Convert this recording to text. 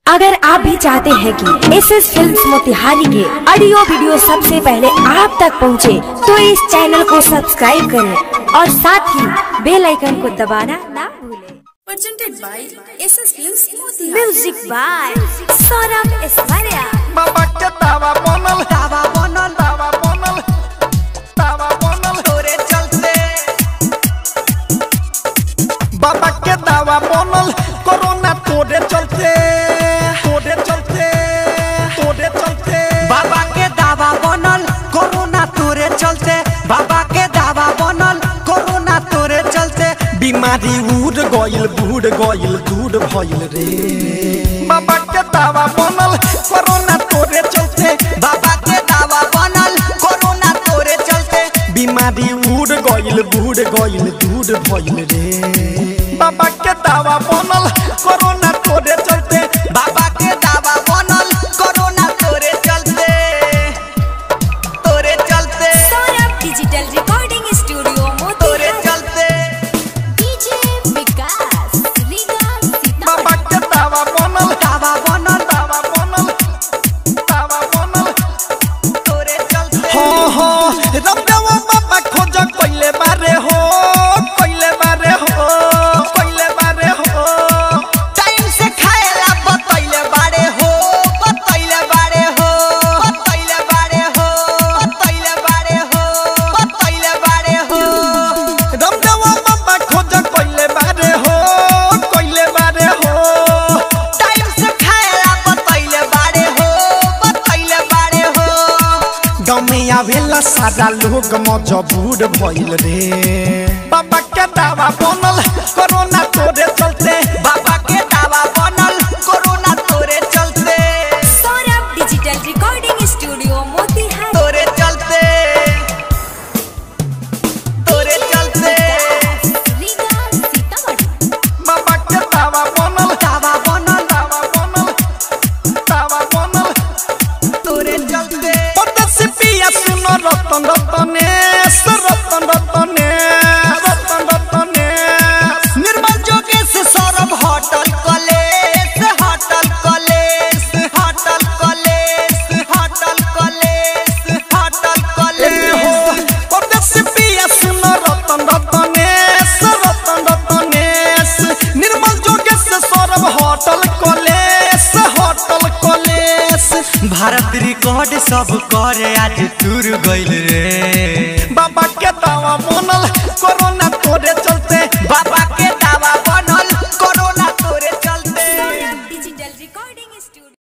अगर आप भी चाहते हैं कि एसएस फिल्म्स मोतिहारी के ऑडियो वीडियो सबसे पहले आप तक पहुंचे, तो इस चैनल को सब्सक्राइब करें और साथ ही बेल आइकन को दबाना ना भूलें। Presented by SS Films Motiha. Music by Saurabh Aishwarya. बाबा के दावा बनल तोरे चलते। बाबा के दावा बनल कोरोना तोरे चलते। बाबा के दावा बनल कोरोना तोरे चलते। बाबा के दावा बनल कोरोना तोरे चलते। बीमारी उड़ गइल बूढ़ गइल दूर भइल रे। बाबा के दावा बनल कोरोना तोरे चलते। बाबा के दावा बनल कोरोना तोरे चलते। बीमारी उड़ गइल बूढ़ गइल दूर भइल रे। बाबा के दावा बनल कोरोना तोरे चलते। बाबा के दावा बनल कोरोना तोरे चलते। तोरे चलते सौरभ डिजिटल रिकॉर्डिंग स्टूडियो तोरे मोतिहारी। चलते। डीजे विकास रीगा बाबा के दावा बनल दावा बनल तोरे चलते। हो रब्बवा बाबा खोज कइले बारे हो। टाइम से खाएला बतैले बारे हो। बतैले बारे हो। बतैले बारे हो। बतैले बारे हो। बतैले बारे हो। रब्बवा बाबा खोज कइले बारे हो। टाइम से खाएला बतैले बारे हो। बतैले बारे हो। गाँव आवेला सारा लोग मजबूर भइल रे। बाबा के दावा बनल कोरोना तोरे चलते। बाबा के दावा बनल कोरोना तोरे चलते। Saurabh digital recording studio Motihari. तोरे चलते। तोरे चलते। रीगा सीतामढ़ी। बाबा के दावा बनल दावा बनल तोरे चलते। परदेसी पिया सुनो रतन निर्मल जोगेश Saurabh hotel college. Hotel college. Hotel college. Hotel college. Hotel college. परदेसी पिया सुनो रतन निर्मल जोगेश Saurabh hotel college. Bharat record सब करे आज टूर गइल रे। बाबा के दावा बनल कोरोना तोरे चलते। बाबा के दावा बनल कोरोना तोरे चलते। Saurabh digital recording studio.